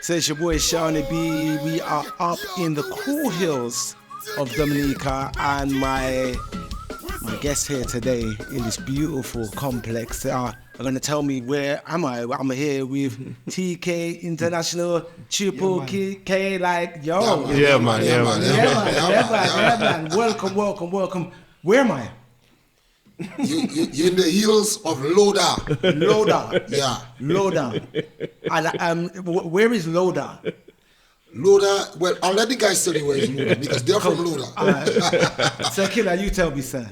So it's your boy Shawnee B. We are up in the cool hills of Dominica, and my guest here today in this beautiful complex are going to tell me where am I. I'm here with TK International, Triple K, like yo. Yeah, man. Welcome. Where am I? You're in the hills of Loda. Yeah. Loda. And where is Loda? Loda, well, I'll let the guys tell you where it's Loda because they're from Loda. So, Killer, you tell me, sir.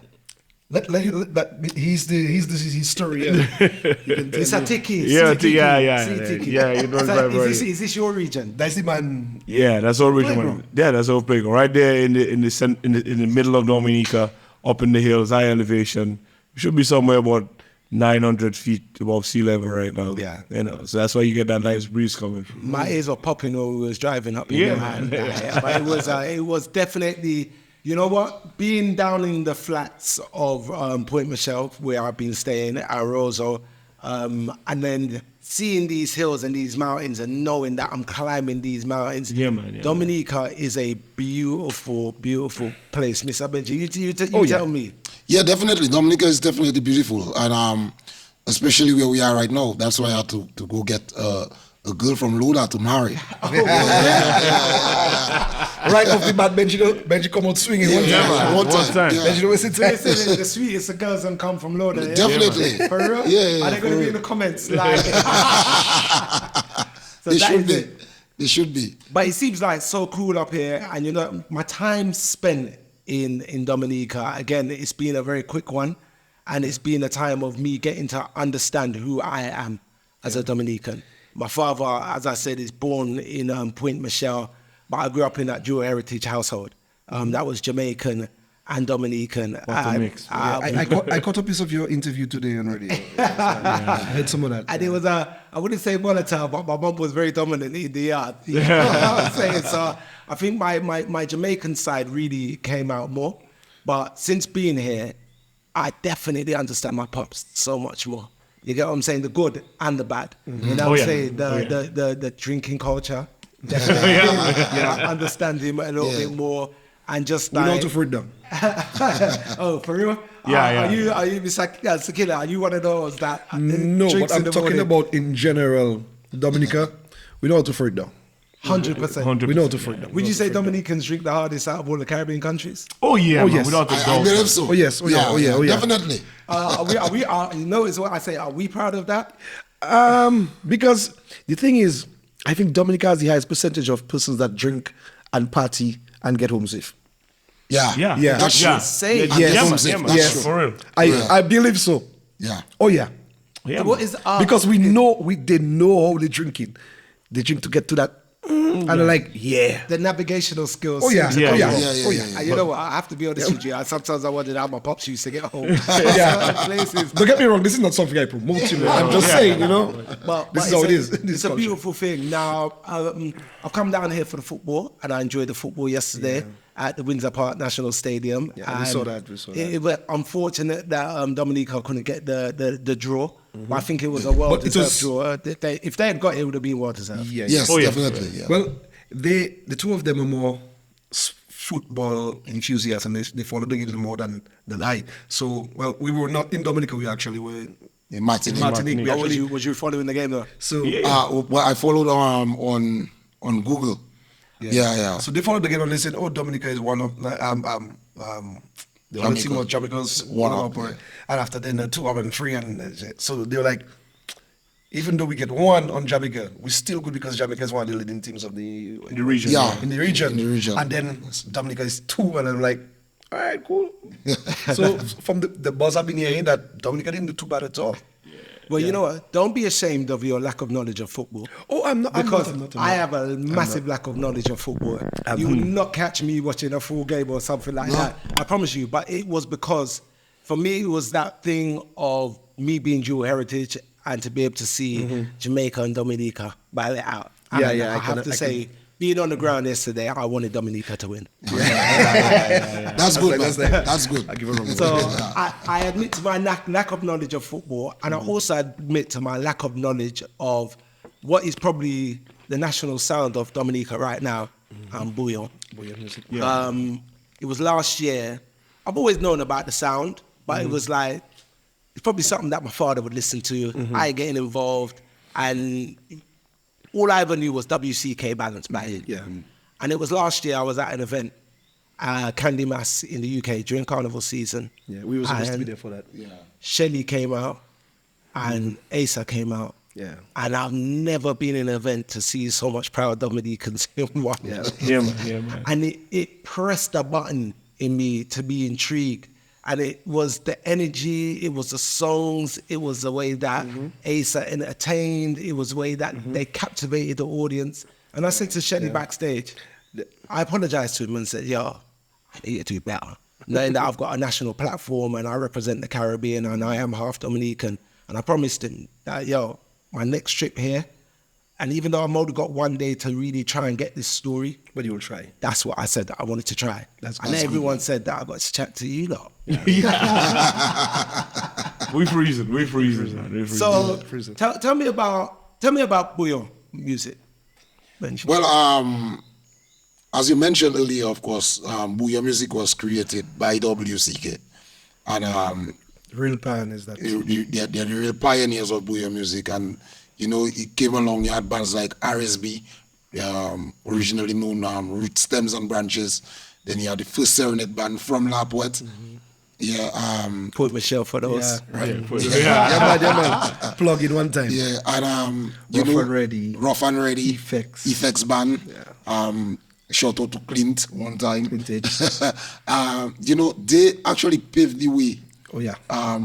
He's the historian. It's a Tiki. Yeah. You know is this your region? That's the man. Yeah, that's our region. Man. Yeah, that's our playground. Right there in the middle of Dominica, up in the hills, high elevation. We should be somewhere about 900 feet above sea level right now. Yeah. You know, so that's why you get that nice breeze coming. My ears were popping when we was driving up here. But it was definitely, you know what? Being down in the flats of Point Michelle, where I've been staying at Roseau, and then seeing these hills and these mountains and knowing that I'm climbing these mountains. Yeah, man. Dominica is a beautiful, beautiful place. Mr. Benji, you tell me. Yeah, definitely. Dominica is definitely beautiful. And especially where we are right now. That's why I had to go get a girl from Loda to marry. Right off the bat, Benji come out swinging one time. Benji always sits there. The sweetest of girls don't come from Loda. Definitely. For real? Yeah. Are they going to be in the comments? Like, so They should be. They should be. But it seems like so cool up here. And you know, my time spent in Dominica, again, it's been a very quick one. And it's been a time of me getting to understand who I am as a Dominican. My father, as I said, is born in Point Michelle, but I grew up in that dual heritage household. That was Jamaican and Dominican. What a mix. I caught a piece of your interview today already. I heard some of that. And it was I wouldn't say volatile, but my mom was very dominant in the yard. You know what I'm saying? So I think my Jamaican side really came out more. But since being here, I definitely understand my pops so much more. You get what I'm saying? The good and the bad. You know what I'm saying? The drinking culture. Definitely. Understand him a little bit more. And just we like... know how to fruit them. Oh, for real? Yeah. Are you Mr. Killer, are you one of those that... No, but I'm talking about in general, Dominica, we know how to fruit them. 100%. We know how to fruit them. Would you say Dominicans drink the hardest out of all the Caribbean countries? Oh yeah, man. Yes. Without a I doubt. believe so. Oh yes. Definitely. You know, is what I say. Are we proud of that? Because the thing is, I think Dominica has the highest percentage of persons that drink and party and get home safe. Yeah. That's true. Say Yes. Yes. For real. I believe so. Yeah. Oh yeah. Yeah, What man. is Because they know how they drinking. They drink to get to that. And they're like, the navigational skills? Oh yeah. Yeah. And you know what? I have to be honest with you. Sometimes I wondered how my pops used to get home. Places. Don't get me wrong, this is not something I promote, you know. I'm just saying, you know. But This is how it is. It's a beautiful thing. Now, I've come down here for the football, and I enjoyed the football yesterday at the Windsor Park National Stadium. Yeah, we saw that. It was unfortunate that Dominica couldn't get the draw. But I think it was a well-deserved draw. If they had got it, it would have been well-deserved. Yes, definitely. Yeah. Well, the two of them are more football enthusiasts, and they follow the game more than I. So, well, we were not in Dominica. We actually were In Martinique. Martinique. Was you following the game though? So, Well, I followed on Google. Yeah. So they followed the game and they said, "Oh, Dominica is one of the other team of Jamaica's one up." And after then, 2 up and 3, and so they were like, even though we get 1 on Jamaica, we're still good because Jamaica is one of the leading teams of the region. Yeah. In the region. And then Dominica is 2, and I'm like, all right, cool. So from the buzz I've been hearing that Dominica didn't do too bad at all. Well, you know what? Don't be ashamed of your lack of knowledge of football. Oh, I'm not. Because I'm not. I have a massive lack of knowledge of football. You will not catch me watching a full game or something like that. I promise you. But it was because, for me, it was that thing of me being dual heritage and to be able to see Jamaica and Dominica battle it out. And I have to say, being on the ground yesterday, I wanted Dominica to win. That's good, man. That's good. So I admit to my lack of knowledge of football, and I also admit to my lack of knowledge of what is probably the national sound of Dominica right now, Bouyon. Bouyon music. It was last year. I've always known about the sound, but it was like, it's probably something that my father would listen to. I ain't getting involved. And all I ever knew was WCK Balance back then. Yeah. And it was last year I was at an event, Candy Mass in the UK during Carnival season. Yeah, we were supposed to be And there for that. Yeah. Shelly came out and Asa came out. Yeah. And I've never been in an event to see so much proud Dominicans in one. Yeah. Yeah, man. And it pressed a button in me to be intrigued. And it was the energy, it was the songs, it was the way that Asa entertained, it was the way that they captivated the audience. And I said to Shelly backstage, I apologized to him and said, yo, I need to do better. Knowing that I've got a national platform and I represent the Caribbean and I am half Dominican. And I promised him that, yo, my next trip here, and even though I've only got one day to really try and get this story, But you will try. that's what I said that I wanted to try. That's and everyone said that I got to chat to you lot. We freezing, man. So Freezing. tell me about Bouyon music. Benji. Well, as you mentioned earlier, of course, Bouyon music was created by WCK. And Real pan is that. they're the real pioneers of Bouyon music. And, you know, it came along, you had bands like RSB, originally known Root Stems and Branches. Then you had the first serenade band from La Pointe. Yeah, Put Michelle for those. Yeah. right. Yeah, man. Plug in one time. Yeah, and you Rough know, and Ready. Rough and Ready, Effects. band. Shout out to Clint one time. Vintage. You know, they actually paved the way Oh, yeah.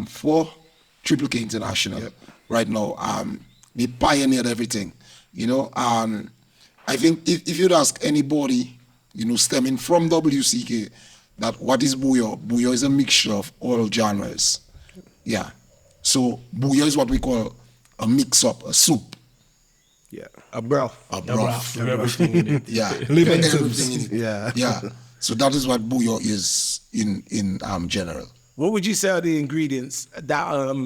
for Triple K International. Right now, they pioneered everything. You know, I think if you'd ask anybody, you know, stemming from WCK, that what is Bouyon? Bouyon is a mixture of all genres. Yeah. So Bouyon is what we call a mix-up, a soup, Yeah. A broth. a broth. Everything in it. Yeah. Living Everything in it. Yeah. Yeah. So that is what Bouyon is in general. What would you say are the ingredients that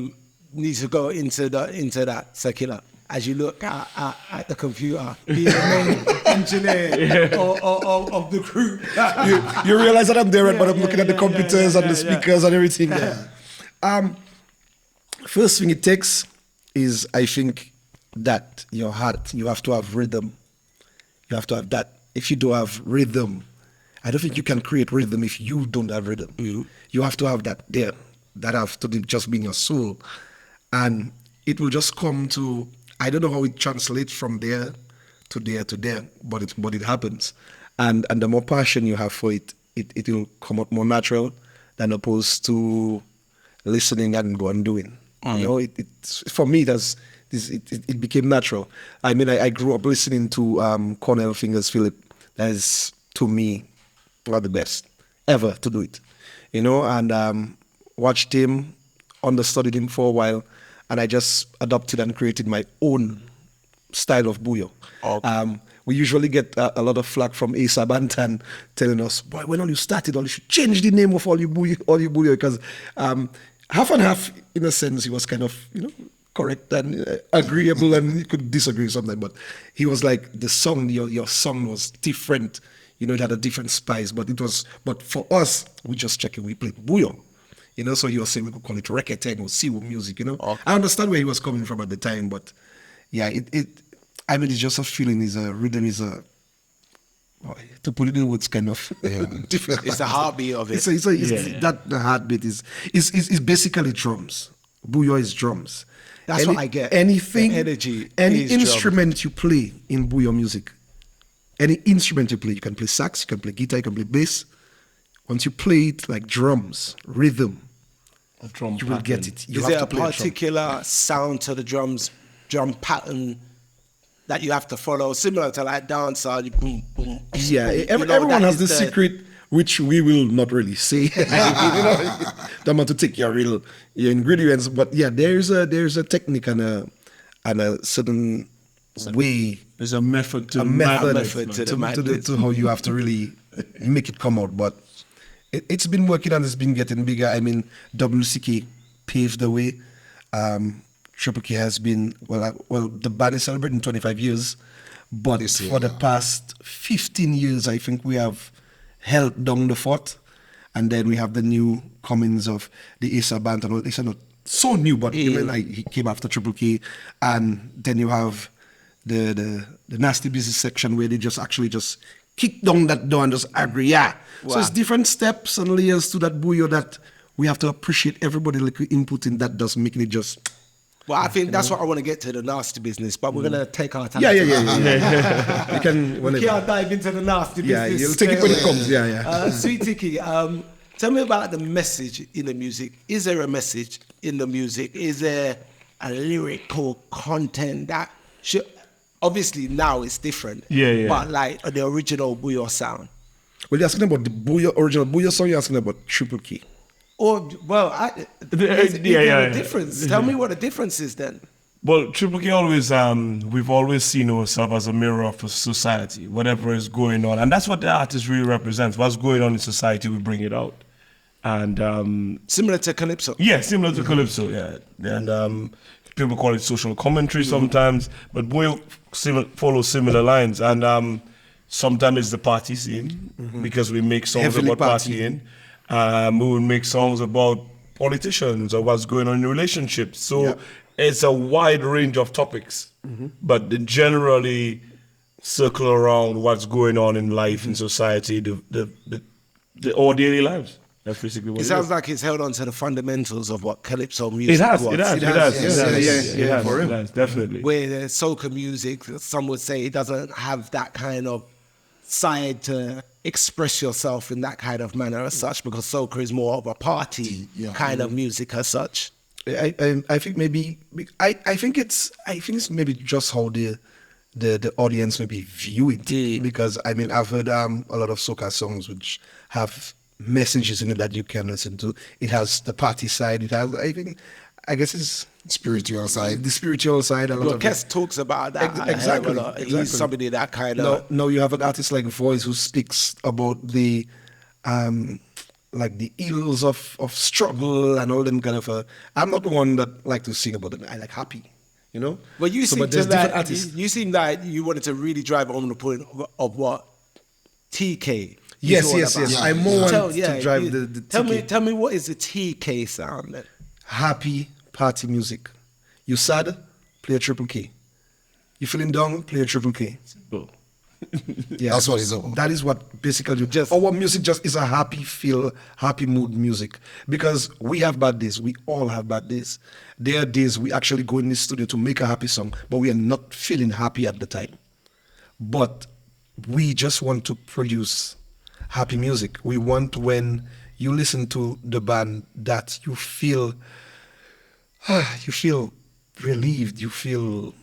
need to go into that circular? As you look at the computer, being the main engineer of the group. You realize that I'm there, right? But I'm looking at the computers and the speakers and everything. First thing it takes is, I think, that your heart, you have to have rhythm. You have to have that. If you don't have rhythm, I don't think you can create rhythm if you don't have rhythm. You have to have that there. That have to just be in your soul. And it will just come to, I don't know how it translates from there to there to there, but it happens. And the more passion you have for it, it will come out more natural than opposed to listening and go and doing. You know, it's for me, it became natural. I mean, I grew up listening to Cornell Fingers Philip. That is, to me, one of the best ever to do it. You know, and watched him, understudied him for a while, and I just adopted and created my own style of Bouyon. We usually get a lot of flack from Asa Bantan telling us, boy, when all you started, all you should change the name of all your Bouyon, because half and half, in a sense, he was kind of, you know, correct and agreeable, and he could disagree sometimes, but he was like, the song, your song was different. You know, it had a different spice, but for us, we just check it, we played Bouyon. You know, so he was saying we could call it Rekete or Siwo music, you know. I understand where he was coming from at the time, but yeah, I mean, it's just a feeling, rhythm is to put it in words, kind of difficult. It's the heartbeat of it. That the heartbeat is basically drums. Bouyon is drums. That's what I get. Anything, The energy any is instrument you play in Bouyon music, any instrument you play, you can play sax, you can play guitar, you can play bass. Once you play it like drums, rhythm, you will get it. You Is have there to a play drum. particular sound to the drums, drum pattern that you have to follow, similar to like dancehall? Boom, boom. Yeah, You know, everyone that has is this the- secret, which we will not really say. You know, don't want to take your ingredients, but yeah, there's a technique and a certain way, There's a method to a method method to the to madness. how you have to really make it come out. But it's been working and it's been getting bigger. I mean, WCK paved the way. Triple K has been, well, the band is celebrating 25 years, But This year, for the yeah. past 15 years, I think we have held down the fort. And then we have the new comings of the Asa band and all. These are not so new, but you know, like he came after Triple K. And then you have the Nasty Business section where they just actually just kick down that door and just agree, yeah. So it's different steps and layers to that Bouyon that we have to appreciate everybody like input in that does making it just. Well, I think that's what I want to get to, the nasty business, but we're going to take our time. Yeah. You can We whenever. can't dive into the nasty Yeah, business. you'll take it when it straight comes. away. Yeah. Sweet Tiki, tell me about the message in the music. Is there a message in the music? Is there a lyrical content that should... Obviously, now it's different. Yeah. But like the original Bouyon sound. Well, you're asking about the Bouyon, original Bouyon song, you're asking about Triple K. Or, well, is there a difference? Tell me what the difference is then. Well, Triple K always, we've always seen ourselves as a mirror of society, whatever is going on. And that's what the artist really represents. What's going on in society, we bring it out. And Similar to Calypso. yeah, similar to Calypso, yeah. And people call it social commentary sometimes, but Bouyon follows similar lines. And sometimes it's the party scene, because we make songs Heavily about party. partying. We would make songs about politicians or what's going on in relationships. So it's a wide range of topics, but they generally circle around what's going on in life, in society, our daily lives. That's basically what It it sounds is. like it's held on to the fundamentals of what Calypso music It has, was. it has, For real. definitely. Where the soca music, some would say it doesn't have that kind of side to express yourself in that kind of manner as such, because soca is more of a party kind of music as such. I think maybe I think it's maybe just how the audience maybe view it, because I mean I've heard a lot of soca songs which have messages in it that you can listen to. It has the party side. It has I guess it's Spiritual side. the spiritual side. A lot Well, of Kes talks about that. Exactly. He's somebody that kind of... No, you have an artist like Voice who speaks about the like the ills of struggle and all them kind of. I'm not the one that like to sing about it. I like happy, you know. Well, you So, seem but there's to different like, artists. you seem like you wanted to really drive home the point of what TK is Yes, all yes, about. yes. I more want to drive you- the tell me what is the TK sound then? happy party music. You sad? Play a Triple K. You feeling down? Play a Triple K. Well, Yeah, That's what it's about. That is what basically Just- our music just is a happy feel, happy mood music. Because we have bad days. We all have bad days. There are days we actually go in the studio to make a happy song, but we are not feeling happy at the time. But we just want to produce happy music. We want when you listen to the band that you feel relieved, you feel.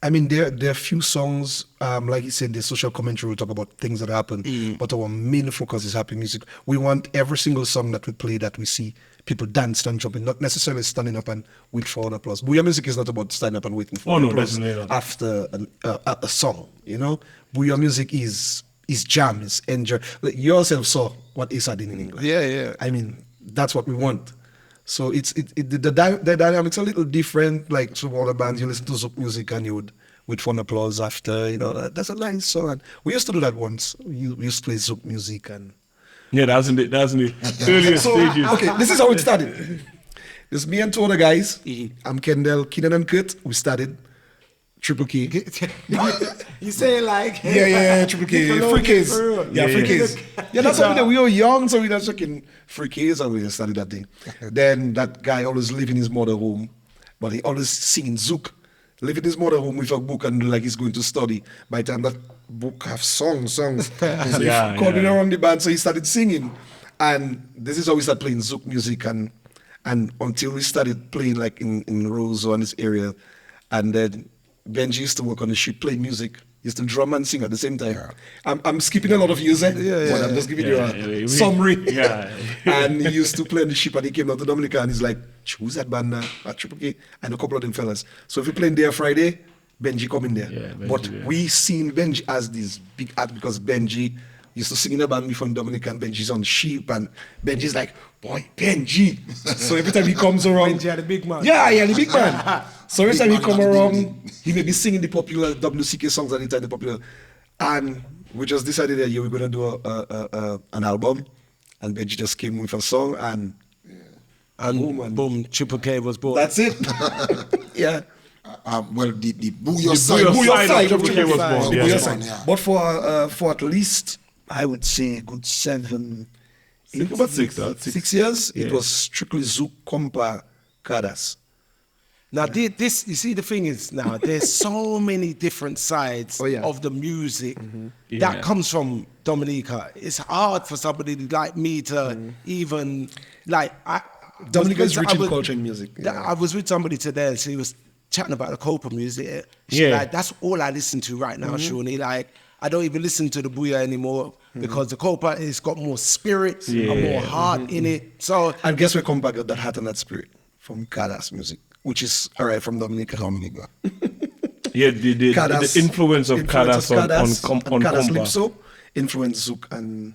I mean, there are few songs, like you said, the social commentary will talk about things that happen, but our main focus is happy music. We want every single song that we play that we see people dance and jumping, not necessarily standing up and wait for an applause. Bouyon music is not about standing up and waiting for Oh, an no, applause definitely not. after a song, you know? Bouyon music is jam, is enjoy. Like you yourself saw what Issa did in England. Yeah. I mean, that's what we want. So the dynamics are a little different. Like some other bands, you listen to Zouk music and you would with fun applause after, you know, that's a nice song. And we used to do that once. We used to play Zouk music and. yeah, that's in the earlier stages. Okay, this is how it started. It's me and two other guys. I'm Kendall, Keenan and Kurt. We started Triple K. You say it like... Yeah, Triple K. Free Ks. Yeah, Free Ks. Yeah, that's something that we were young, so we were checking Free Ks and we just started that thing. Then that guy always live in his mother home, but he always singing Zouk. Live in his mother home with a book and like he's going to study. By the time that book have songs. So he called me around the band, so he started singing. And this is how we started playing Zouk music and until we started playing like in Rose or in this area. And then Benji used to work on the ship, play music. He used to drum and sing at the same time. I'm skipping a lot of years, but I'm just giving you a summary. And he used to play on the ship and he came down to Dominica and he's like, who's that band at Triple K? And a couple of them fellas. So if we playing there Friday, Benji come in there. Yeah, Benji, but yeah. we seen Benji as this big act because Benji used to sing in a band before in Dominican. Benji's on sheep, and Benji's like, boy, Benji. So every time he comes around, Benji had a big man. Yeah, the big man. So every time he man come got the around, he may be singing the popular WCK songs at the time, the popular, and we just decided that we're gonna do an album, and Benji just came with a song, and Boom, Triple K was born. that's it. Yeah. Well, the Bouyon The side. Bouyon side of Triple Triple K was K. born. Bouyon Yeah. side, yeah. But for at least, I would say, a good 7, About 6, 6 years, it Yeah. was strictly Zouk, Compa, Kadas. Now, this, you see, the thing is now, there's so many different sides Oh, yeah. of the music Yeah. that comes from Dominica. It's hard for somebody like me to even, like, Dominica is rich in was- culture and music, yeah. I was with somebody today, and she was chatting about the Copa music. She Yeah. like, that's all I listen to right now, Shawnee. Like, I don't even listen to the Bouyon anymore because the Copa has got more spirit and more heart in it. So, And guess where Compa got that heart and that spirit? From Kadas music, which is, all right, from Dominica. Yeah, the Kadas, influence of Kadas on and Kadas Compa. Lipso influence Zouk and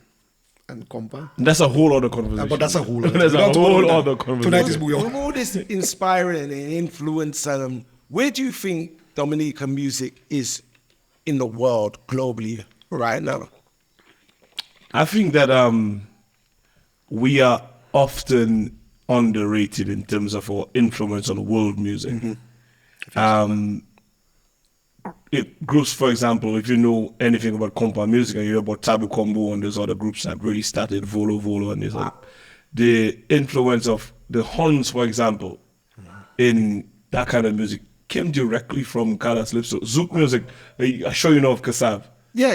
Compa. That's a whole other conversation. But that's a whole other That's we a don't talk whole about other that. conversation. Tonight is with Bouyon. all this inspiring and influence, where do you think Dominican music is in the world globally right now? I think that we are often underrated in terms of our influence on world music. Groups, for example, if you know anything about compa music and you hear about Tabu Combo and those other groups that really started, Volo and this, the influence of the horns, for example, in that kind of music came directly from Kadas Lipso. Zouk music, I'm sure you know of Kassav. Yeah.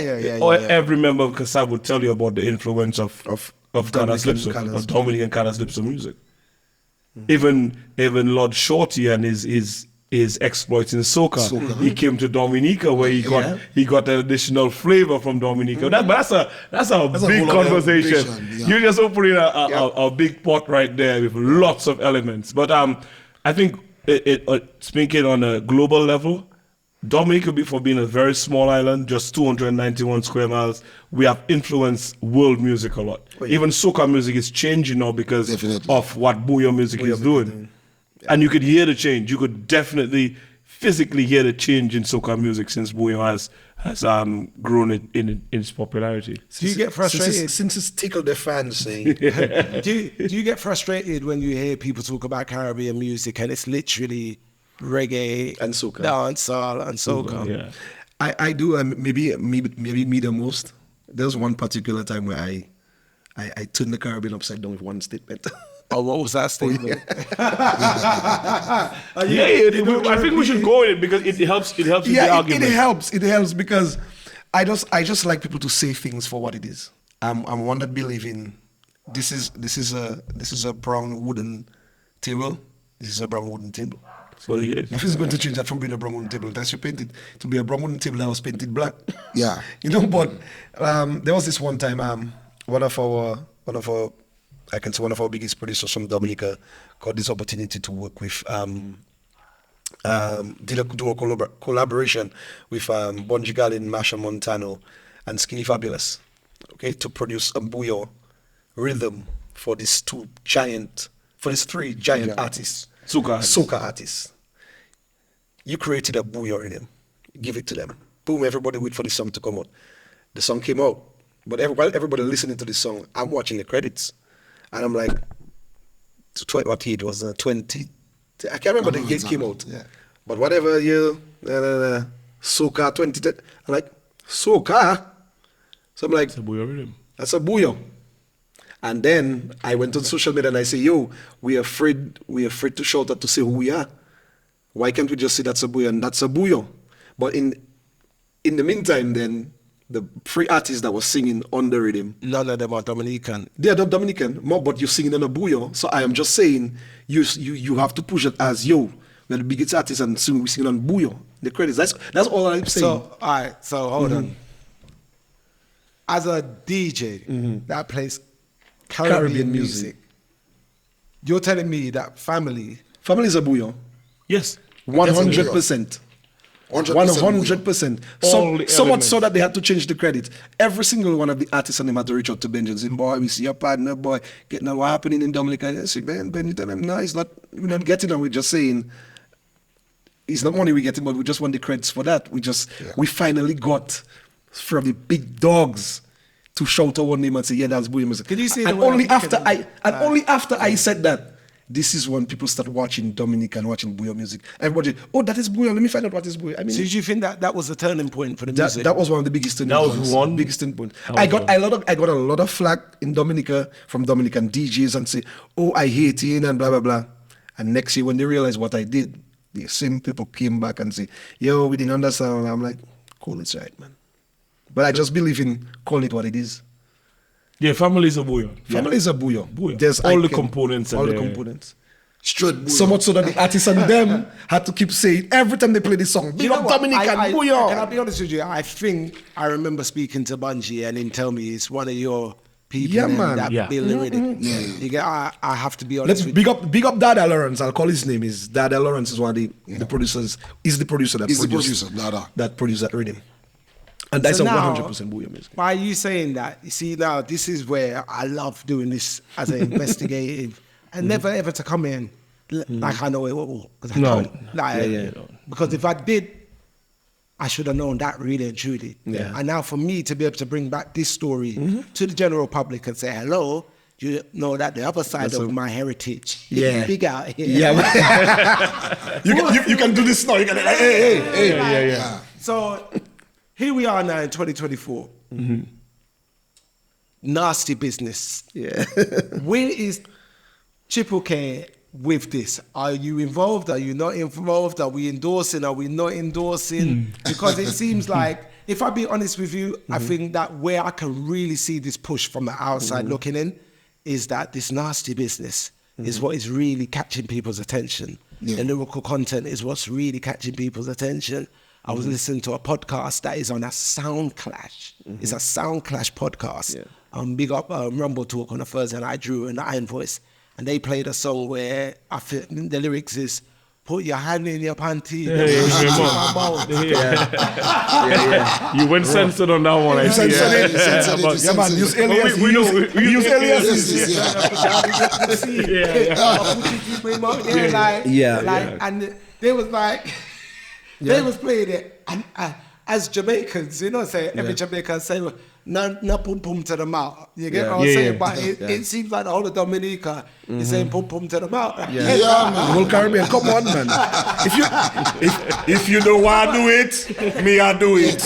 Every member of Kassav will tell you about the influence of Kadas Dominican Lipso, Kadas. of Dominican Kadas Lipso music. Even Lord Shorty and his exploits in soca. He came to Dominica where he got an additional flavor from Dominica. That's a big whole other conversation. conversation, yeah. You're just opening a big pot right there with lots of elements. But I think speaking on a global level, Dominica, for being a very small island, just 291 square miles, we have influenced world music a lot. Even soca music is changing now because Definitely. of what Bouyon music is doing. And you could hear the change. You could definitely physically hear the change in soca music since Bouyon has grown in its popularity. Do you get frustrated? Since it's tickled the fans, saying, do you get frustrated when you hear people talk about Caribbean music and it's literally reggae And soca. dancehall and soca? Yeah. I do, maybe me the most. There's one particular time where I turned the Caribbean upside down with one statement. Oh, what was that statement? I think we should go in it because it helps with the Yeah, argument. it helps because I just like people to say things for what it is. I'm one that believe in this is a brown wooden table. This is a brown wooden table. So yes. If it's going to change that from being a brown wooden table, that's you paint it to be a brown wooden table that was painted black. Yeah. But there was this one time one of our biggest producers from Dominica got this opportunity to work with did a collaboration with Bonji Gallin, Masha Montano, and Skinny Fabulous, okay, to produce a Bouyon rhythm for these three giant artists, soca artists. You created a Bouyon rhythm, give it to them. Boom, everybody wait for the song to come out. The song came out, but while everybody listening to the song, I'm watching the credits, and I'm like, what year it was? 20. I can't remember the year it came out. Yeah. But whatever year, soca 20. I'm like, soca. So I'm like, The Bouyon rhythm. that's a Bouyon. And then I went on social media and I say, yo, we're afraid to shout out to say who we are. Why can't we just say that's a Bouyon? That's a Bouyon. But in the meantime, then the three artists that were singing on the rhythm, None of them are Dominican. they are not Dominican, but you're singing on a Bouyon. So I am just saying, you have to push it as yo, we're the biggest artists and we singing on Bouyon. The credits. That's all I'm saying. So, all right, so hold on. As a DJ that plays Caribbean music, you're telling me that family Family is a Bouyon. Yes. 100%. 100%. 100%. So much so elements. that they had to change the credit. Every single one of the artists and them had to reach out to Benji and say, boy, we see your partner, boy, getting what happening in Dominica. And I say, Benji, tell them, no, we're not getting it. We're just saying, it's not money we're getting, but we just want the credits for that. We finally got from the big dogs to shout our name and say, yeah, that's Bouyon music. Can you see the and way only I'm after thinking? only after I said that, this is when people start watching Dominica and watching Bouyon music. Everybody, oh, that is Bouyon. Let me find out what is Bouyon. I mean, So do you think that was a turning point for the music? that was one of the biggest turning That was points. one. Biggest turning point. I got a lot of flack in Dominica from Dominican DJs and say, oh, I hate it and blah blah blah. And next year when they realized what I did, the same people came back and say, yo, we didn't understand. And I'm like, cool, it's right, man. But I just believe in calling it what it is. Yeah, family is a Bouyon. Family is a Bouyon. Bouyon. There's All the icon, components are all the there. components. Straight Bouyon. So much so that the artists and them had to keep saying every time they play this song, big You know up what? Dominican Can I Bouyon. be honest with you? I think I remember speaking to Bungie and him tell me it's one of your people Yeah, them man. that Yeah. build the rhythm. Yeah. You get, I have to be honest Let's with you. big up Dada Lawrence. I'll call his name. Is Dada Lawrence is one of the producers. Is the producer that He's the produced producer, Dada. that produced that rhythm. And that's So a now, 100% Bouyon music. Why are you saying that? You see, now this is where I love doing this as an investigative and never ever to come in like I know it all. 'Cause I No. don't. Like, Yeah. Because if I did, I should have known that really and truly. Yeah. And now for me to be able to bring back this story to the general public and say, hello, you know that the other side That's of a- my heritage Yeah. is big out here. Yeah. you can do this now. You can hey. Yeah. So here we are now in 2024. Nasty business. Yeah. Where is Triple K with this? Are you involved? Are you not involved? Are we endorsing? Are we not endorsing? Because it seems like, if I be honest with you, I think that where I can really see this push from the outside looking in is that this nasty business is what is really catching people's attention. Yeah. The lyrical content is what's really catching people's attention. I was listening to a podcast that is on a Sound Clash. It's a Sound Clash podcast. Big up Rumble Talk on a Thursday night, Drew and the Iron Voice. And they played a song where I think the lyrics is, put your hand in your panty. You went censored on that one. I see. censored it. You censored it, But- you Yeah, man. censored Use it. alias. we know- we Use aliases. Yeah. And they was like, they was playing it, and as Jamaicans, you know, say every Jamaican say, no pum pum to the mouth. You get what I'm Yeah, saying? yeah. But it seems like the whole of Dominica is saying pum pum to the mouth. Right? Yeah, The man. whole Caribbean. Come on, man. If you don't want to do it, me I do it.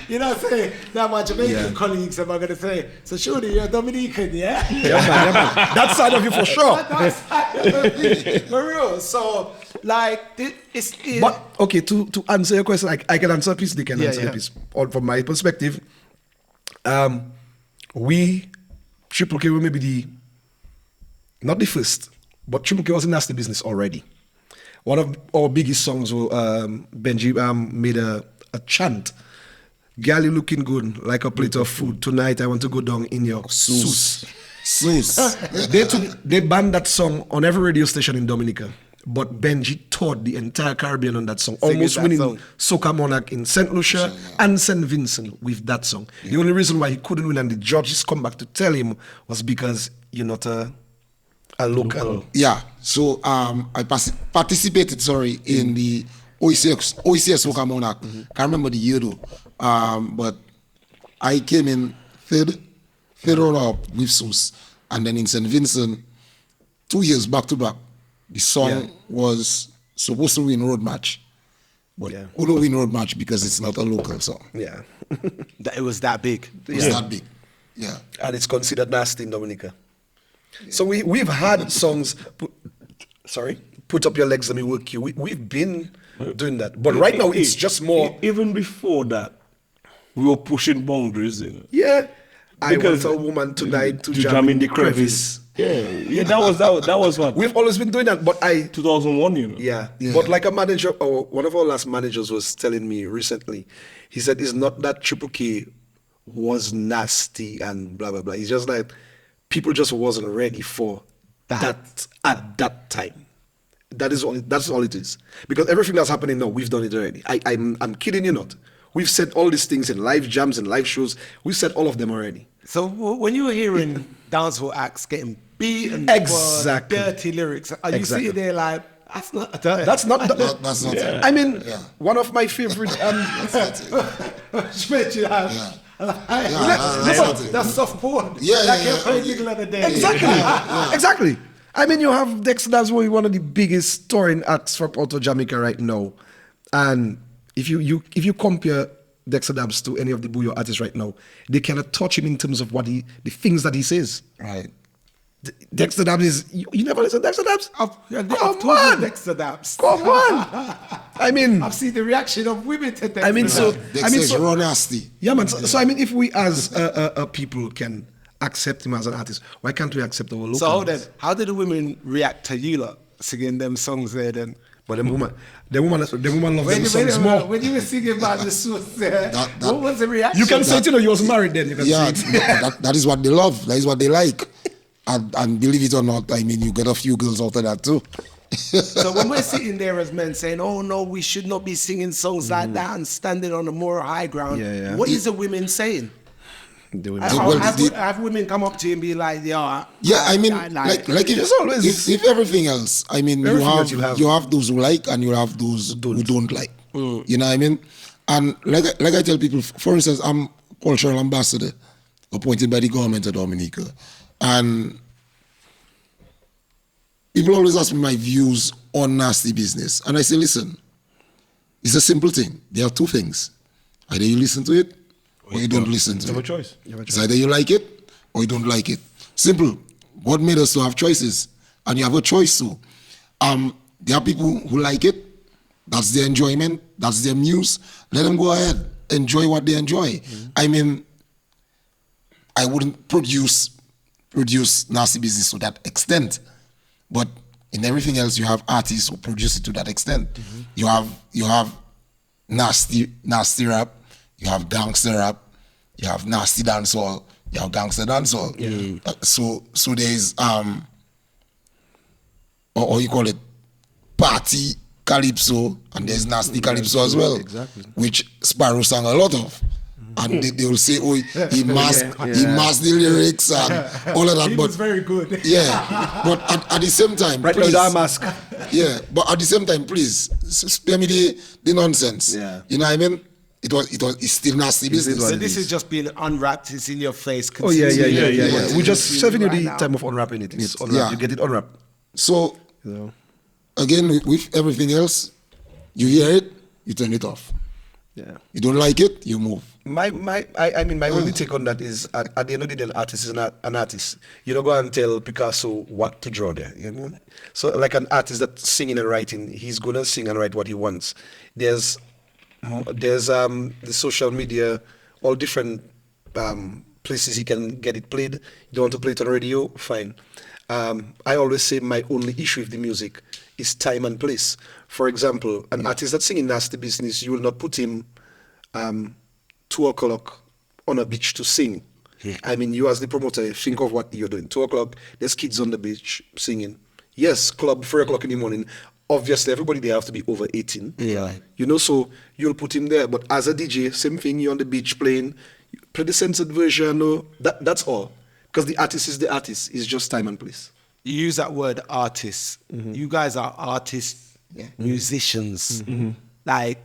You know what I'm saying? Now my Jamaican colleagues am I gonna say, so surely you're Dominican, yeah? Yeah, man. That side of you for sure. For real. So like it's But okay, to answer your question, I can answer a piece, they can Yeah, answer yeah. a piece. Or from my perspective, we, Triple K, we may be not the first, but Triple K was in nasty business already. One of our biggest songs, Benji made a chant. Girl, you looking good, like a plate of food. Tonight I want to go down in your sauce. Sus. They banned that song on every radio station in Dominica. But Benji toured the entire Caribbean on that song, Singing almost that winning song. Soca Monarch in St. Lucia and St. Vincent with that song. The only reason why he couldn't win and the judges come back to tell him was because you're not a local. Yeah. So I participated, in the OECS Soca Monarch. Can't remember the year though. But I came in third runner up with Sus. And then in St. Vincent, 2 years back to back, the song was supposed to win road match. But couldn't win road match because it's not a local song. Yeah. that it was that big. It's that big. Yeah. And it's considered nasty in Dominica. So we've had songs, put up your legs, let me work you. We've been doing that. But right now it's just more, Even before that, we were pushing boundaries. You know? yeah. Because I want a woman tonight to jam in the crevice. Yeah, that was what We've always been doing that, but 2001. You know. Yeah. But like a manager, or one of our last managers was telling me recently, he said it's not that Triple K was nasty and blah, blah, blah. It's just like people just wasn't ready for that at that time. That's all it is. Because everything that's happening now, we've done it already. I'm kidding you not. We've said all these things in live jams and live shows. We've said all of them already. So when you were hearing dancehall acts getting beaten Exactly. for dirty lyrics, are you Exactly. sitting there like, that's not dirty? That's not. That's not it. I mean, Yeah. one of my favorite. That's not it. That's soft porn. Yeah, Like yeah, you're yeah. playing Niggle of the Day. Exactly. Exactly. I mean, you have Dexter Dabbs, one of the biggest touring acts from Puerto Jamaica right now, and if you compare Dexter Dabbs to any of the Bouyon artists right now, they cannot touch him in terms of the things that he says. Right. Dexter Dabbs is you never listen to Dexter Dabbs? I've Come told on. you Dexter Dabbs. Come on. I mean, I've seen the reaction of women to Dexter I mean, so Dabbs. Dexter is raw nasty. yeah, man. So I mean, if we as people can accept him as an artist, why can't we accept our local? So hold on, artists? how did the women react to you lot singing them songs there then? But them woman loves them When songs more. when you were singing about the suits there, That- what was the reaction? You can say it, you was married then. You can Yeah, say it. that is what they love. That is what they like. And believe it or not, I mean, you get a few girls out of that too. So when we're sitting there as men saying, "Oh no, we should not be singing songs like that and standing on a more high ground," Yeah. what is the women saying? The women- Well, Have women come up to you and be like, "Yeah, I mean, I like There's always- if everything else, I mean, you Everything have, that you have. you have those who like and you have those who don't like. You know what I mean? And like I tell people, for instance, I'm cultural ambassador appointed by the government of Dominica, and people always ask me my views on nasty business, and I say, listen, it's a simple thing. There are two things: either you listen to it or you don't listen to You have a it. choice. It's either you like it or you don't like it. Simple. God made us to have choices, and you have a choice too. There are people who like it. That's their enjoyment. That's their muse. Let them go ahead, enjoy what they enjoy. I mean, I wouldn't produce nasty business to that extent, but in everything else, you have artists who produce it to that extent. You have nasty rap. You have gangster rap, you have nasty dancehall, you have gangster dancehall. So there's or you call it party calypso, and there's nasty calypso as well, exactly. which Sparrow sang a lot of. And they will say, oh, he masked the lyrics and all of that. He but was very good. yeah, but at the same time, Right now, please, that mask. yeah, but at the same time, please spare me the nonsense. Yeah. You know what I mean? It's still nasty business. So this is just being unwrapped. It's in your face. Oh yeah. yeah. We're just serving you Right the now. time of unwrapping it. It's unwrapped. Yeah. You get it unwrapped. So So, again, with everything else, you hear it, you turn it off. yeah. You don't like it, you move. My only take on that is at the end of the day, an artist is not an artist. You don't go and tell Picasso what to draw there. You know? So like an artist that's singing and writing, he's gonna sing and write what he wants. There's the social media, all different places he can get it played. You don't want to play it on radio, fine. I always say my only issue with the music is time and place. For example, an artist that's singing nasty business, you will not put him 2 o'clock on a beach to sing. I mean, you as the promoter, think of what you're doing. 2 o'clock, there's kids on the beach singing. Yes, club 3 o'clock in the morning. Obviously, everybody there have to be over 18. Yeah. You know, so you'll put him there. But as a DJ, same thing, you're on the beach playing, you play the censored version, no, that's all. Because the artist is the artist. It's just time and place. You use that word artists. You guys are artists, musicians. Like,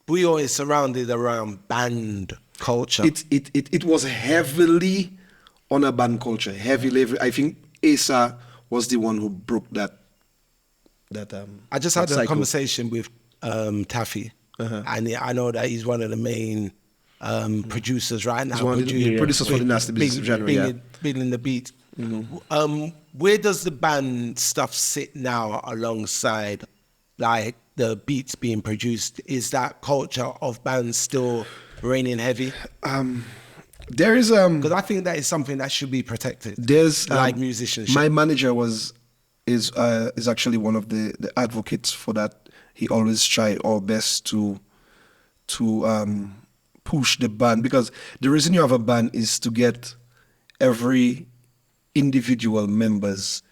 Bouyon is surrounded around band culture. It was heavily on a band culture. Heavily. I think Asa was the one who broke that. I just had that a cycle. conversation with Taffy, and I know that he's one of the main producers right now. He's one of the producers for the nasty business genre, yeah. Building the beat. Where does the band stuff sit now alongside, like, the beats being produced? Is that culture of bands still reigning heavy? There is Because I think that is something that should be protected. there's like musicianship. My manager is actually one of the advocates for that. He always try our best to push the band, because the reason you have a band is to get every individual member's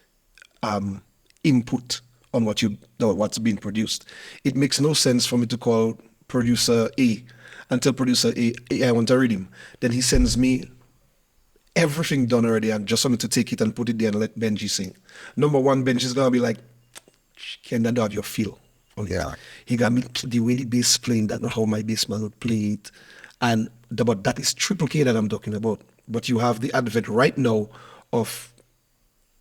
input on what's being produced. It makes no sense for me to call producer A and tell producer A, I want a rhythm. Then he sends me everything done already and just for me to take it and put it there and let Benji sing. Number one, Benji's gonna be like, can that have your feel? Yeah. He got me the way the bass playing, that's not how my bass man would play it. But that is Triple K that I'm talking about. But you have the advent right now of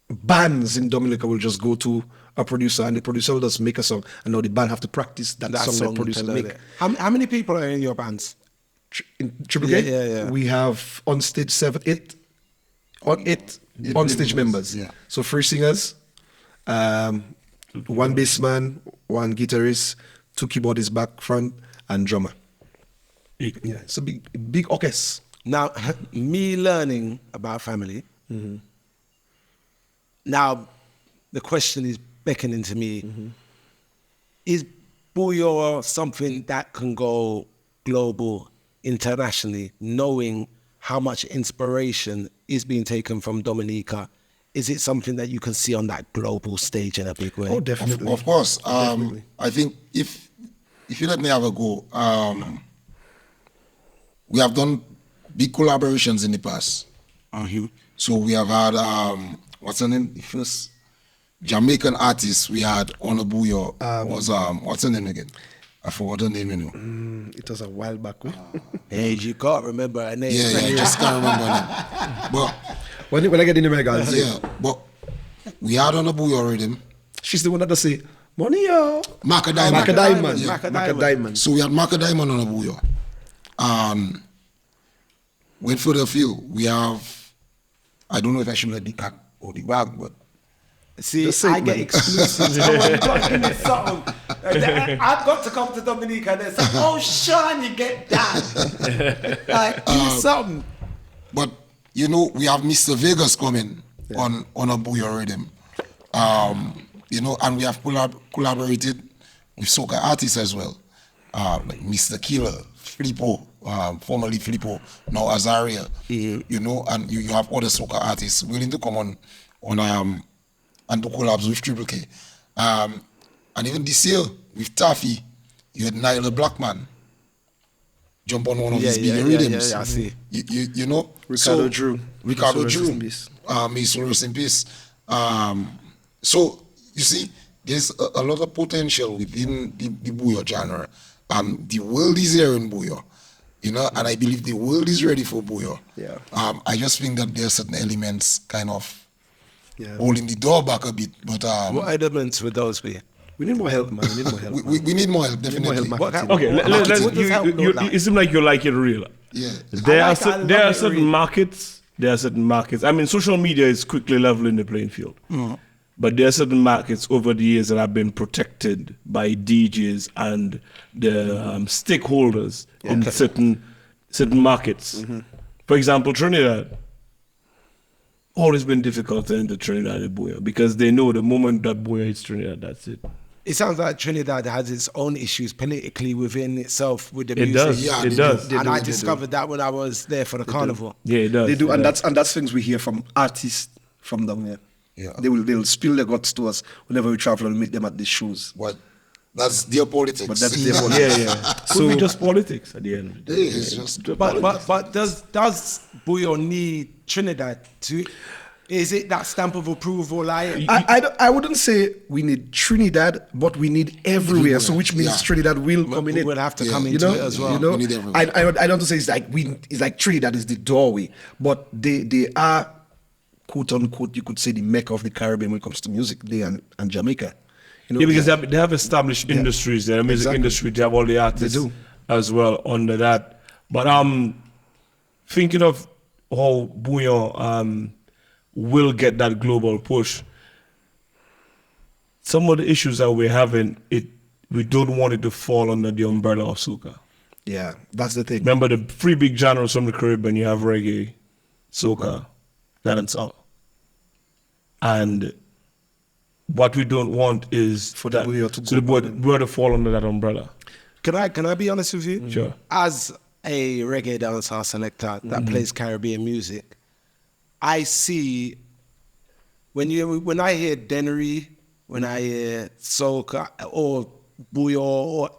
bands in Dominica will just go to a producer and the producer will just make a song and now the band have to practice that song the producer make. How many people are in your bands? In Triple K, Yeah. we have on stage 8 on stage members. Yeah. So 3 singers, 1 bassman, 1 guitarist, 2 keyboardists back front, and drummer. Yeah, it's a big orchestra. Now, me learning about family. Now, the question is beckoning to me: is Bouyon something that can go global, internationally, knowing how much inspiration is being taken from Dominica? Is it something that you can see on that global stage in a big way? Oh, definitely. Of course. I think if you let me have a go, we have done big collaborations in the past. So we have had what's her name? The first Jamaican artist we had on a Bouyon was what's her name again? I forgot her name, you know. It was a while back. Hey, you can't remember her name. Yeah, I just can't remember her name. But When I get in the guys, yeah, but we had on a Bouyon rhythm. she's the one that say, money, yo. Macca Diamond. Macca Diamond. Yeah. Macca Diamond. So we had Macca Diamond on a Bouyon. Went further afield, we have, I don't know if I should let the cat or the bag, but See, Just say I it, get man. exclusives. Someone got to give me something. I've got to come to Dominica and they say, oh, Sean, you get that. Like, give me something. But you know, we have Mr. Vegas coming on a Bouyon rhythm. You know, and we have collaborated with soca artists as well. Like Mr. Killer, Filippo, formerly Filippo, now Azaria. You know, and you have other soca artists willing to come on and do collabs with Triple K. And even this year with Taffy, you had Nyla Blackman jump on one of his bigger rhythms. Yeah, I see. You know, Ricardo Drew. Ricardo May his soul Drew. rest in peace. May his soul rest in peace. So you see, there's a lot of potential within the Bouyon genre. The world is here in Bouyon, you know, and I believe the world is ready for Bouyon. Yeah. I just think that there are certain elements kind of Yeah. holding the door back a bit. But What elements would those be? We need more help, man. We need more help. we need more help, definitely. help, What kind- Okay, what does help look like? it seems like you like it real. Yeah. There I are like it, I there love are it certain really. markets. There are certain markets. I mean, social media is quickly leveling the playing field. But there are certain markets over the years that have been protected by DJs and the stakeholders in certain markets. For example, Trinidad. Always been difficult to enter Trinidad and Bouyon because they know the moment that Bouyon hits Trinidad, that's it. It sounds like Trinidad has its own issues politically within itself with the It music. does. Yeah, it they does. do. And I discovered that when I was there for the carnival. Yeah, it does. They do, it and does. that's things we hear from artists from down there. Yeah. They'll spill their guts to us whenever we travel and meet them at these shows. But that's their politics. But that's their politics. yeah. Could be just politics at the end of the day. It's just But does Bouyon need Trinidad to? Is it that stamp of approval? Like I wouldn't say we need Trinidad, but we need everywhere. So which means Yeah. Trinidad will come in. we it. would have to Yeah. come You into You know, it as well. you know. We need everywhere. I don't say it's like Trinidad is the doorway, but they are quote unquote you could say the mecca of the Caribbean when it comes to music. They and Jamaica. You know, Yeah, because they have established industries there, music Exactly. industry. They have all the artists do. as well under that. But thinking of how Bouyon will get that global push. Some of the issues that we're having, we don't want it to fall under the umbrella of soca. yeah, that's the thing. Remember the three big genres from the Caribbean. You have reggae, soca, dancehall, and what we don't want is For the Bouyon to the go Bouyon to fall under that umbrella. Can I be honest with you? Sure. As a reggae dancehall selector that plays Caribbean music, I see when I hear Denery when I hear soca or Bouyon, or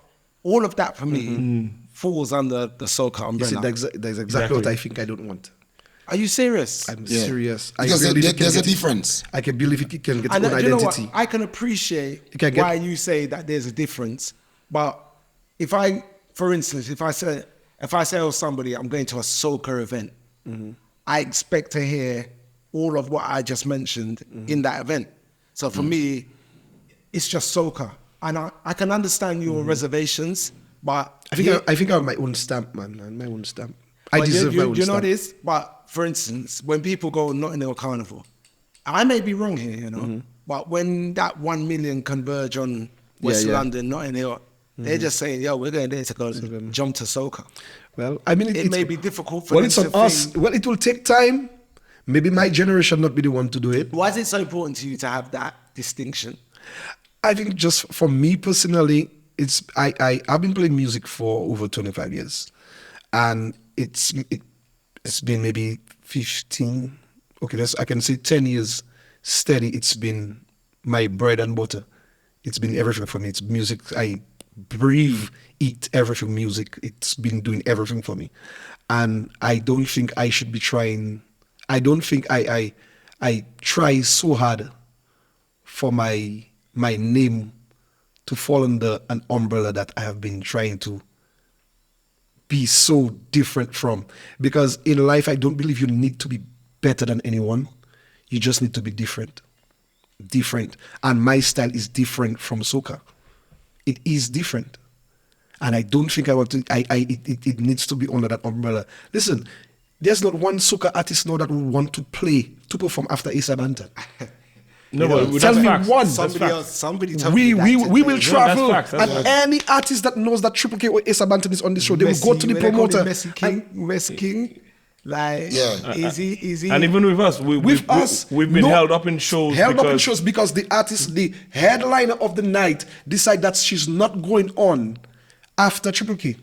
all of that for me falls under the soca You see, umbrella. that's exactly what I think I don't want. Are you serious? I'm serious. Because I believe it can there's a get- difference. I can believe it can get And its own do you know what? identity. I can appreciate You can get- why you say that there's a difference, but if I, for instance, if I say to somebody I'm going to a soca event, I expect to hear all of what I just mentioned in that event. So for me, it's just soca, and I can understand your reservations, but I think I have my own stamp, man. My own stamp. I but deserve my own you know stamp. this, but for instance, when people go Notting Hill Carnival, I may be wrong here, you know, but when that 1 million converge on West Yeah. London, Notting Hill, they're just saying, yo, we're going there to go jump to soca. Well, I mean, It may be difficult for well, them it's on to us. think- Well, it will take time. Maybe my generation not be the one to do it. Why is it so important to you to have that distinction? I think just for me personally, I've been playing music for over 25 years, and it's been maybe 15. Okay, I can say 10 years steady. It's been my bread and butter. It's been everything for me. It's music. I breathe, eat everything music. It's been doing everything for me, and I don't think I should be trying. I don't think I try so hard for my name to fall under an umbrella that I have been trying to be so different from. Because in life, I don't believe you need to be better than anyone. You just need to be different. Different. And my style is different from soca. It is different. And I don't think I want to, it needs to be under that umbrella. Listen, there's not one soca artist now that would want to perform after Issa Banton. No, You know, but Tell that's me facts. one. Somebody told We me that will today. travel, that's facts, and that's any artist that knows that Triple K or Issa Banton is on the show, they will go to the when they call him promoter. Messi King, Messi King, like Yeah. easy. And even with us, we've been no, held up in shows. Held up in because- shows because the artist, the headliner of the night, decide that she's not going on after Triple K.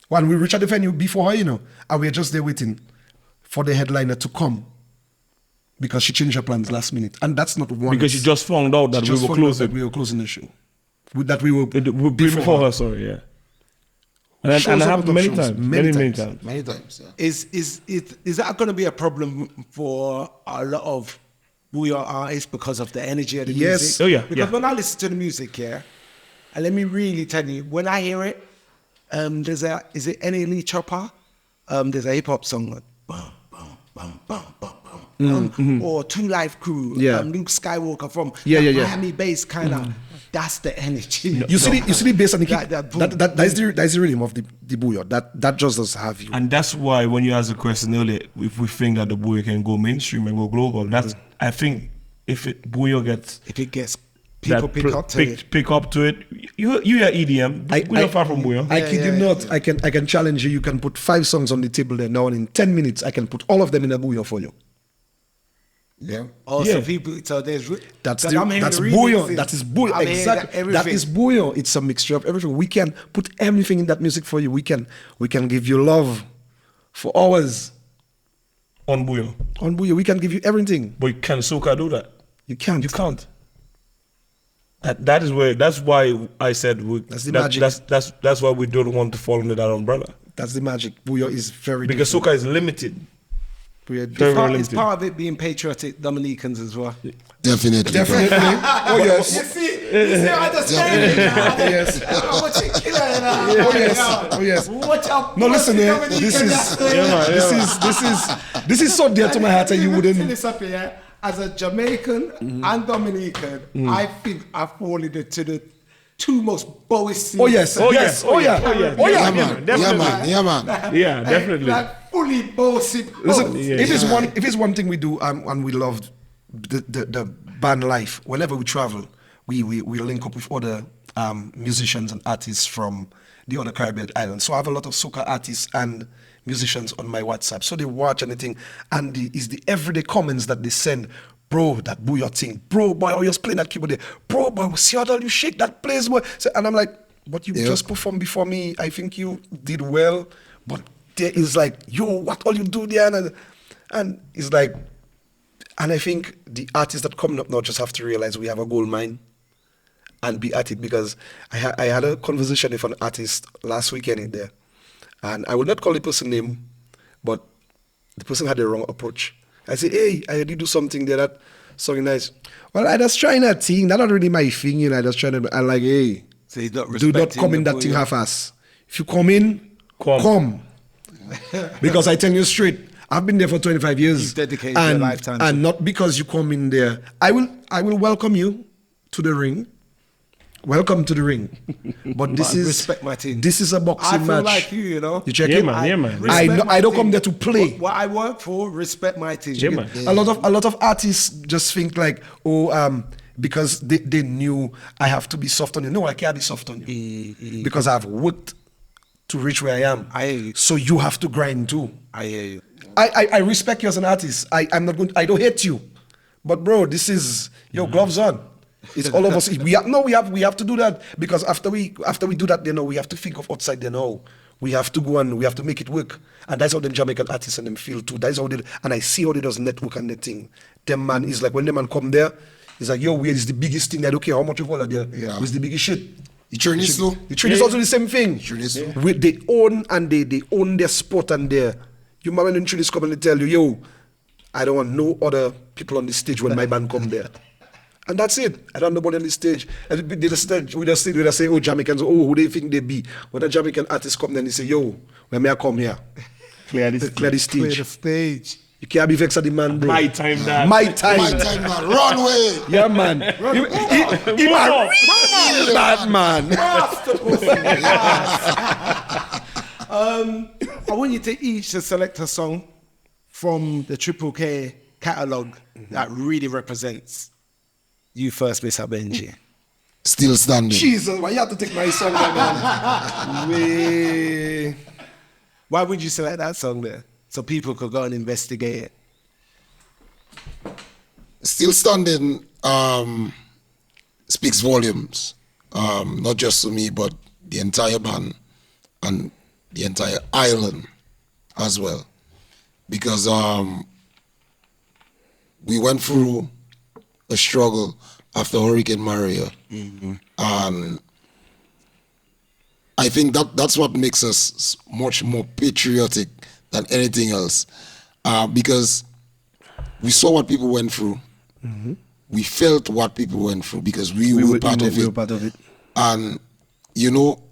When we reach at the venue before her, and we're just there waiting for the headliner to come because she changed her plans last minute, and that's not one. because she just found out that we Just were found out closing. that we were closing the show. That we were Before her, sorry, yeah. And it Shows up happened on many shows, times. many Many times. times. Many times, yeah. Is that going to be a problem for a lot of Bouyon artists because of the energy of the Yes. music? Oh, yeah, Because yeah. when I listen to the music, yeah, and let me really tell you, when I hear it, is it Any Lee Chopper? There's a hip hop song like bum, bum, bum, bum, bum, bum, or Two Life Crew, Yeah. Luke Skywalker from Yeah, that yeah, yeah. Miami bass kind of. That's the energy. You see the bass and the kick. That boom, That's the rhythm of the Bouyon. That just does have you. And that's why when you asked the question earlier, if we think that the Bouyon can go mainstream and go global, that's I think if Bouyon gets If it gets people that pick up to it. you hear EDM. We're not far from Bouyon. I kid you not. I can challenge you. You can put 5 songs on the table there now, and in 10 minutes, I can put all of them in a Bouyon for you. Yeah. Oh, Yeah. so people. So there's. That's I'm hearing that's the Bouyon. remixes. That is Bouyon. I'm hearing Exactly. That everything. is Bouyon. It's a mixture of everything. We can put everything in that music for you. We can give you love for hours On Bouyon. on Bouyon. We can give you everything. But can soca do that? You can't. You can't. That's why I said That's the magic. That's why we don't want to fall under that umbrella. That's the magic. Bouyon is very Because different. soca is limited. Bouyon- Very It's limited. part of it being patriotic Dominicans as well. Definitely. Definitely. Oh yes. see, I understand it now. Yes. I'm watching Killer now. Oh yes. Oh yes. Watch out. No, listen here. Dominican This is after- this is so dear to my heart, and you Fill wouldn't. this up here. As a Jamaican and Dominican, I think I fall into the two most bowiest. Oh yes. Oh, yes. yeah. Oh yeah. Oh, yeah. Oh Yeah, yeah. man. Definitely. Yeah, man. Yeah, definitely. Like fully bossy. Listen, yeah, if it's one thing we do, and we love the band life. Whenever we travel, we link up with other musicians and artists from the other Caribbean islands. So I have a lot of soca artists and musicians on my WhatsApp. So they watch anything, and it's the everyday comments that they send. Bro, that Bouyon thing. Bro, boy, I was playing that keyboard there. Bro, boy, see how you shake that place, boy. So, and I'm like, but you Yeah. just performed before me. I think you did well, but there is like, yo, what all you do there? And it's like, And I think the artists that coming up now just have to realize we have a gold mine and be at it, because I had a conversation with an artist last weekend in there, and I will not call the person name, but the person had the wrong approach. I said, hey, I heard you do something there that sounded nice. Well, I just trying that thing. That's not really my thing, you know. I just trying to, I'm like, hey, So he's not do not respecting come in the that thing Bouyon. half-ass. If you come in, come. Because I tell you straight, I've been there for 25 years. You've dedicated your lifetime to And not because you come in there. I will welcome you to the ring. Welcome to the ring. But this is respect my team. This is a I boxing feel match. like you know. You check Yeah, it? man. Yeah, man. Respect my I don't team. come there to play. What I work for, respect my team. Yeah, man. A lot of artists just think like, because they knew I have to be soft on you. No, I can't be soft on you. Because I've worked to reach where I am. I hear you. So you have to grind too. I hear you. I respect you as an artist. I'm not going. I don't hate you, but bro, this is your gloves on. It's all of us. We have to do that, because after we do that, we have to think of outside. We have to go and we have to make it work, and that's how the Jamaican artists and them feel too. That's how they, and I see how they does network and the thing. Them man is like, when the man come there, he's like, yo, where is the biggest thing? I don't care how much you follow there. Yeah. Where's the biggest shit? The Chinese too. The train is also the same thing. Chinese too. They own and they own their spot and their. You remember when the Chinese come and they tell you, yo, I don't want no other people on the stage when my band come there. And that's it. I don't want nobody on the stage. And we just say, oh, Jamaicans, oh, who they think they be? When a Jamaican artist come, then they say, yo, when may I come here? Clear the Clear the Clear stage. the stage. You can't be vexed at the man, bro. My time, that. My time. My time now. Run away. Yeah, man. He a real bad man. I want you to each to select a song from the Triple K catalog that really represents you first, Mr. Benji. Still standing. Jesus, why you have to take my song, man? Way. Why would you select that song there? So people could go and investigate it. Still standing speaks volumes, not just to me, but the entire band and the entire island as well. Because we went through a struggle after Hurricane Maria. And I think that's what makes us much more patriotic than anything else. Because we saw what people went through. We felt what people went through because we were part of it. And, you know,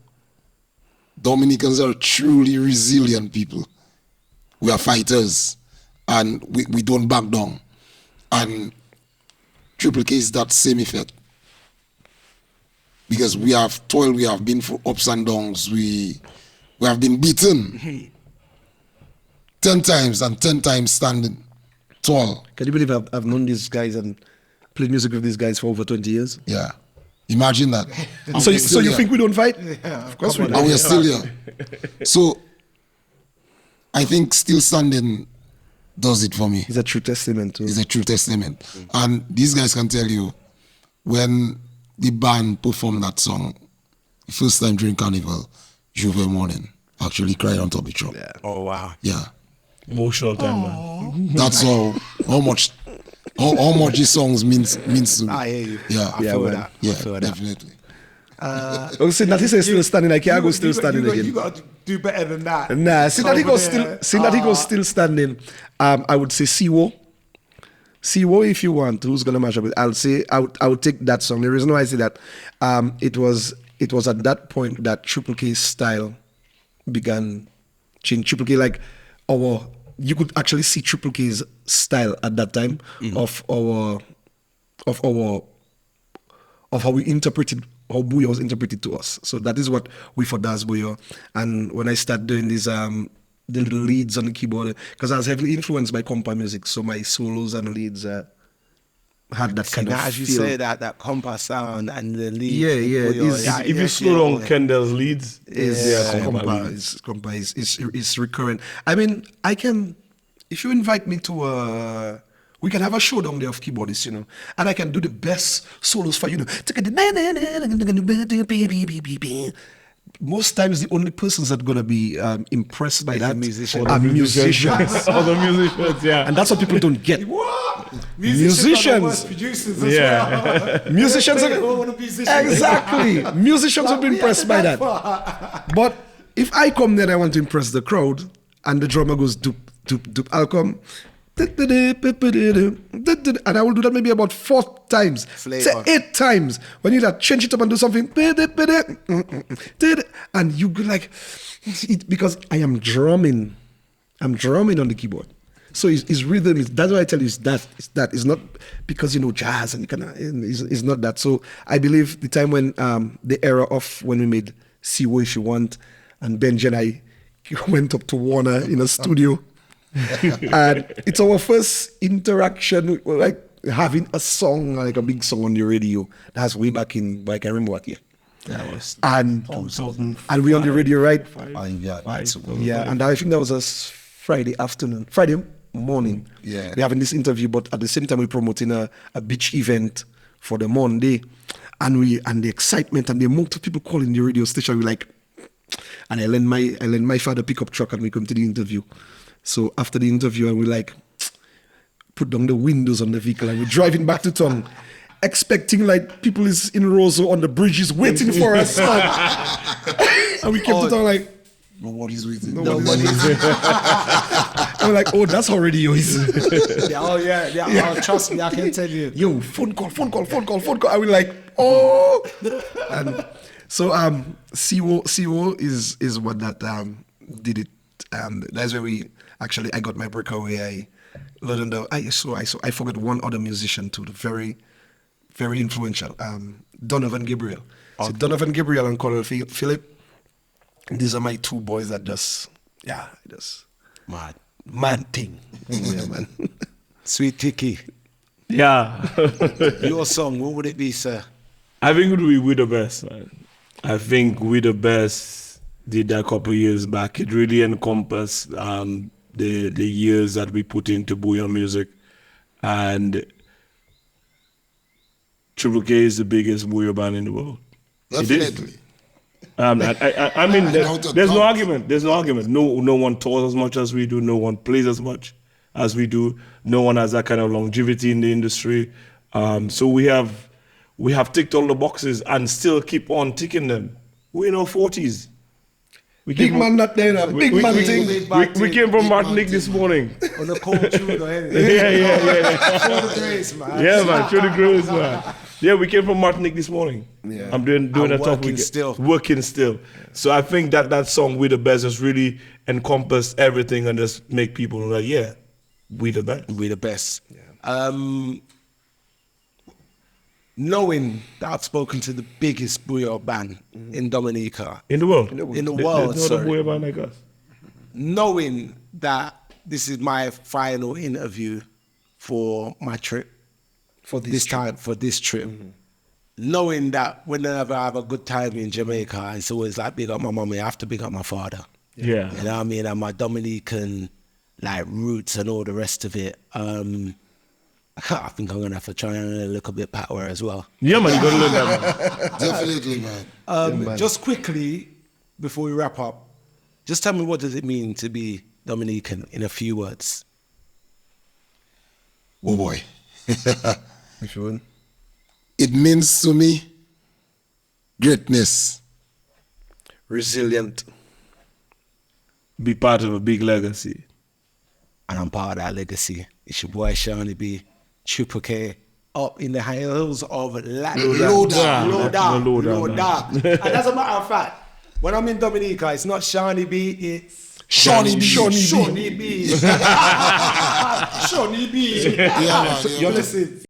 Dominicans are truly resilient people. We are fighters and we don't back down. And Triple K is that same effect. Because we have toiled, we have been through ups and downs, we have been beaten 10 times and 10 times standing tall. Can you believe I've known these guys and played music with these guys for over 20 years? Yeah. Imagine that. So you think we don't fight? Yeah, Of course we do. And we are still here. So I think still standing does it for me. It's a true testament too. It's a true testament. And these guys can tell you, when the band performed that song, the first time during Carnival, Juve Morning actually cried on top of the truck. Yeah. Oh, wow. Yeah. Emotional time, man. That's how much these songs means to me. I hear you. Yeah. I feel man. that. I Yeah, feel that. definitely. Oh, see, that is still standing. I can't go still standing You again. got to do better than that. Nah, see that he Over goes there. still standing. I would say Siwo. Siwo, if you want, who's gonna match up with? I'll say I would take that song. The reason why I say that, it was at that point that Triple K's style began change. Triple K, like you could actually see Triple K's style at that time of how we interpreted, how Bouyon was interpreted to us. So that is what we for does Bouyon. And when I start doing these the little leads on the keyboard, because I was heavily influenced by compa music, so my solos and leads had that kind of Now, as you feel. say that compa sound and the lead. Yeah. If you slow down Kendall's leads, Compa is recurrent. I mean, I can, if you invite me to we can have a showdown there of keyboardists, you know, and I can do the best solos for you. Most times, the only persons that are gonna be impressed by that musician. are musicians, Other musicians, yeah. and that's what people don't get. Musicians are the musicians. worst producers as Yeah. well. Musicians They are all wanna be musicians. exactly. Musicians will be We impressed had by that that. far. But if I come there and I want to impress the crowd, and the drummer goes doop doop doop, I'll come. And I will do that maybe about 4 times, Flavor. say 8 times. When you like change it up and do something, and you go like, because I am drumming. I'm drumming on the keyboard. So his rhythm is, that's why I tell you, it's that. It's not because, jazz and you can, it's not that. So I believe the time when, the era of when we made See What If You Want, and Benji and I went up to Warner in a studio. And it's our first interaction, like having a song, like a big song on the radio. That's way back in, I can't remember what year. That was And 2005. and we on the radio, right? Yeah. And I think that was a Friday morning. Yeah. We're having this interview, but at the same time we're promoting a beach event for the Monday. And the excitement and the amount of people calling the radio station, we like, and I lend my father pickup truck and we come to the interview. So after the interview, and we like put down the windows on the vehicle and we're driving back to town, expecting like people is in Roseau on the bridges waiting for us. And we came to town like, Nobody's waiting. Nobody's. and we're like, oh, that's how radio is. Yeah. Oh, trust me, I can tell you. Yo, phone call. And we're like, oh. And so CO is what that did it. That's where I got my breakaway. I forgot one other musician too, the very, very influential, Donovan Gabriel. So Donovan Gabriel and Colonel Philip, these are my 2 boys that just mad thing. Yeah, man. Sweet Tiki, Yeah. your song, what would it be, sir? I think it would be We The Best, man. I think We The Best did that a couple of years back. It really encompassed the years that we put into Bouyon music. And Triple K is the biggest Bouyon band in the world. It is. Definitely. I mean, Without a there's no doubt. argument. There's no argument. No one tours as much as we do. No one plays as much as we do. No one has that kind of longevity in the industry. So we have ticked all the boxes and still keep on ticking them. We're in our 40s. We Big came man not there, now. Big man thing. we came from Martinique this morning. On the cold tune, go ahead. Yeah. For the grace, man. Yeah, man. Through the grace, man. Yeah, we came from Martinique this morning. Yeah. I'm doing And a tough working weekend. still. Working still. So I think that song We The Best has really encompassed everything and just make people like, yeah, we the best. We the best. Knowing that I've spoken to the biggest Bouyon band in Dominica, In the world. In the world, There's no other sorry. boy band like us. knowing that this is my final interview for my trip, For this trip. for this trip, knowing that whenever I have a good time in Jamaica, it's always like big up my mommy, I have to big up my father. Yeah. You know what I mean? And my Dominican like roots and all the rest of it. I think I'm gonna have to try and look a bit power as well. Yeah, man, you gotta learn that, man. Definitely, man. Just quickly before we wrap up, just tell me, what does it mean to be Dominican in a few words? Oh boy. If you would. It means to me greatness. Resilient. Be part of a big legacy. And I'm part of that legacy. It's your boy Shawnee B, Triple K, up in the hills of Loda. Loda. And as a matter of fact, when I'm in Dominica, it's not Shawnee B, it's Shawnee B. Shawnee B. Shawnee B. Yeah, man. Yeah, man. Listen.